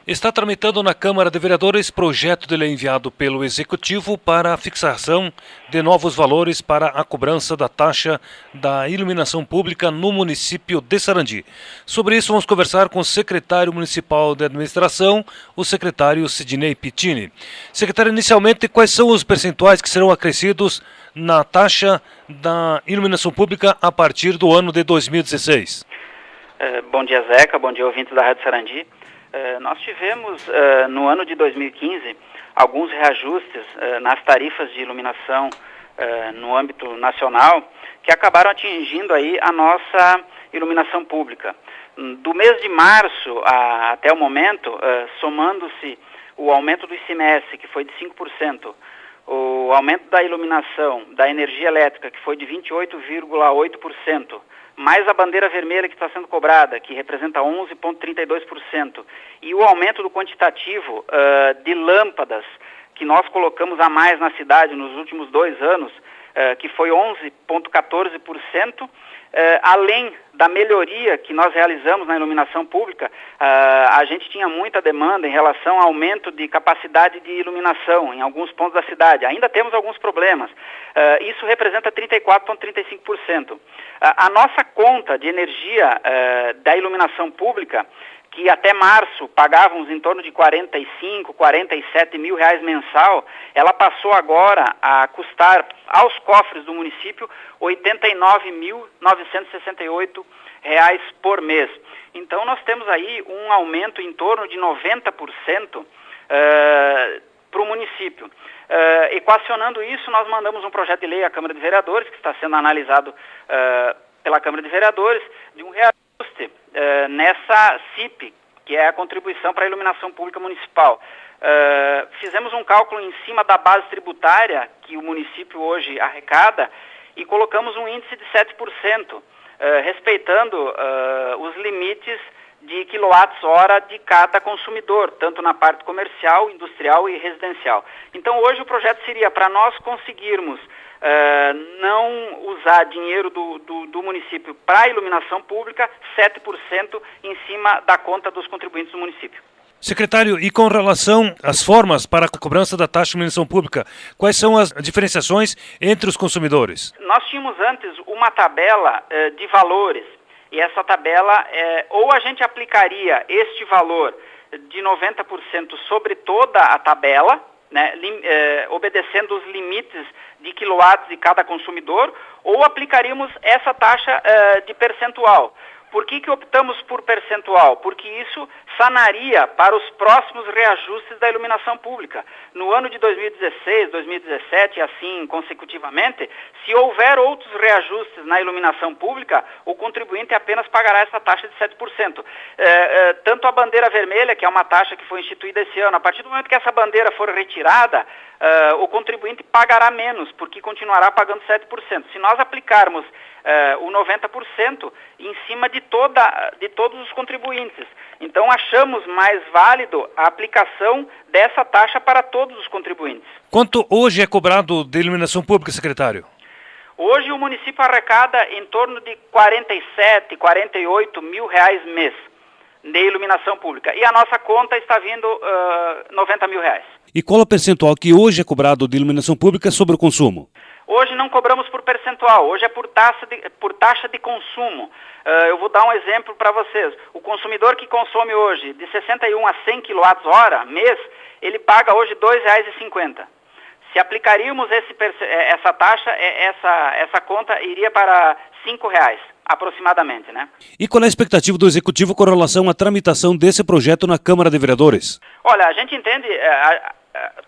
Está tramitando na Câmara de Vereadores projeto de lei enviado pelo Executivo para a fixação de novos valores para a cobrança da taxa da iluminação pública no município de Sarandi. Sobre isso vamos conversar com o secretário municipal de administração, o secretário Sidney Pittini. Secretário, inicialmente, quais são os percentuais que serão acrescidos na taxa da iluminação pública a partir do ano de 2016? Bom dia, Zeca. Bom dia, ouvintes da Rádio Sarandi. Nós tivemos, no ano de 2015, alguns reajustes nas tarifas de iluminação no âmbito nacional, que acabaram atingindo aí a nossa iluminação pública. Do mês de março até o momento, somando-se o aumento do ICMS, que foi de 5%, o aumento da iluminação, da energia elétrica, que foi de 28,8%, mais a bandeira vermelha que está sendo cobrada, que representa 11,32%, e o aumento do quantitativo de lâmpadas que nós colocamos a mais na cidade nos últimos 2 anos, que foi 11,14%, além da melhoria que nós realizamos na iluminação pública, a gente tinha muita demanda em relação ao aumento de capacidade de iluminação em alguns pontos da cidade. Ainda temos alguns problemas. Isso representa 34,35%. A nossa conta de energia da iluminação pública, que até março pagávamos em torno de 45, 47 mil reais mensal, ela passou agora a custar aos cofres do município 89.968 reais por mês. Então nós temos aí um aumento em torno de 90% para o município. Equacionando isso, nós mandamos um projeto de lei à Câmara de Vereadores, que está sendo analisado pela Câmara de Vereadores, de um reajuste nessa CIP, que é a contribuição para a iluminação pública municipal. Fizemos um cálculo em cima da base tributária que o município hoje arrecada e colocamos um índice de 7%, respeitando os limites de quilowatts-hora de cada consumidor, tanto na parte comercial, industrial e residencial. Então hoje o projeto seria para nós conseguirmos não usar dinheiro do município para iluminação pública, 7% em cima da conta dos contribuintes do município. Secretário, e com relação às formas para a cobrança da taxa de iluminação pública, quais são as diferenciações entre os consumidores? Nós tínhamos antes uma tabela de valores, e essa tabela, ou a gente aplicaria este valor de 90% sobre toda a tabela, né, obedecendo os limites de quilowatts de cada consumidor, ou aplicaríamos essa taxa de percentual. Por que optamos por percentual? Porque isso sanaria para os próximos reajustes da iluminação pública. No ano de 2016, 2017 e assim consecutivamente, se houver outros reajustes na iluminação pública, o contribuinte apenas pagará essa taxa de 7%. Tanto a bandeira vermelha, que é uma taxa que foi instituída esse ano, a partir do momento que essa bandeira for retirada, o contribuinte pagará menos, porque continuará pagando 7%. Se nós aplicarmos o 90% em cima de todos os contribuintes. Então achamos mais válido a aplicação dessa taxa para todos os contribuintes. Quanto hoje é cobrado de iluminação pública, secretário? Hoje o município arrecada em torno de 47, 48 mil reais mês de iluminação pública. E a nossa conta está vindo 90 mil reais. E qual é o percentual que hoje é cobrado de iluminação pública sobre o consumo? Hoje não cobramos por percentual, hoje é por taxa de consumo. Eu vou dar um exemplo para vocês. O consumidor que consome hoje de 61 a 100 kWh mês, ele paga hoje R$ 2,50. Se aplicaríamos essa taxa, essa conta iria para R$ 5,00 aproximadamente, né? E qual é a expectativa do Executivo com relação à tramitação desse projeto na Câmara de Vereadores? Olha, a gente entende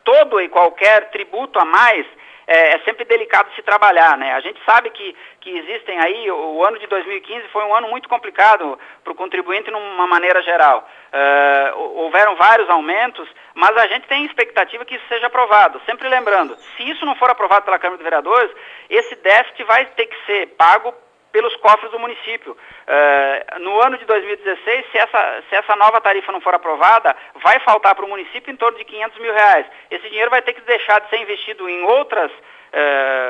todo e qualquer tributo a mais é sempre delicado se trabalhar, né? A gente sabe que existem aí, o ano de 2015 foi um ano muito complicado para o contribuinte numa maneira geral. Houveram vários aumentos, mas a gente tem expectativa que isso seja aprovado. Sempre lembrando, se isso não for aprovado pela Câmara de Vereadores, esse déficit vai ter que ser pago pelos cofres do município. No ano de 2016, se essa nova tarifa não for aprovada, vai faltar para o município em torno de R$ 500 mil. Esse dinheiro vai ter que deixar de ser investido em outras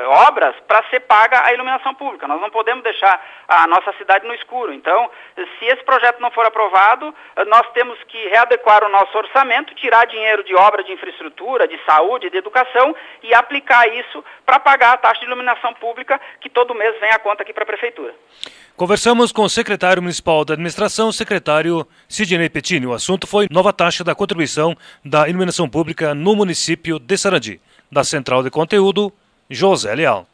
obras para ser paga a iluminação pública. Nós não podemos deixar a nossa cidade no escuro. Então, se esse projeto não for aprovado, nós temos que readequar o nosso orçamento, tirar dinheiro de obra de infraestrutura, de saúde, de educação e aplicar isso para pagar a taxa de iluminação pública que todo mês vem a conta aqui para a Prefeitura. Conversamos com o secretário municipal da administração, o secretário Sidney Pettini. O assunto foi nova taxa da contribuição da iluminação pública no município de Sarandi. Da Central de Conteúdo, José Leal.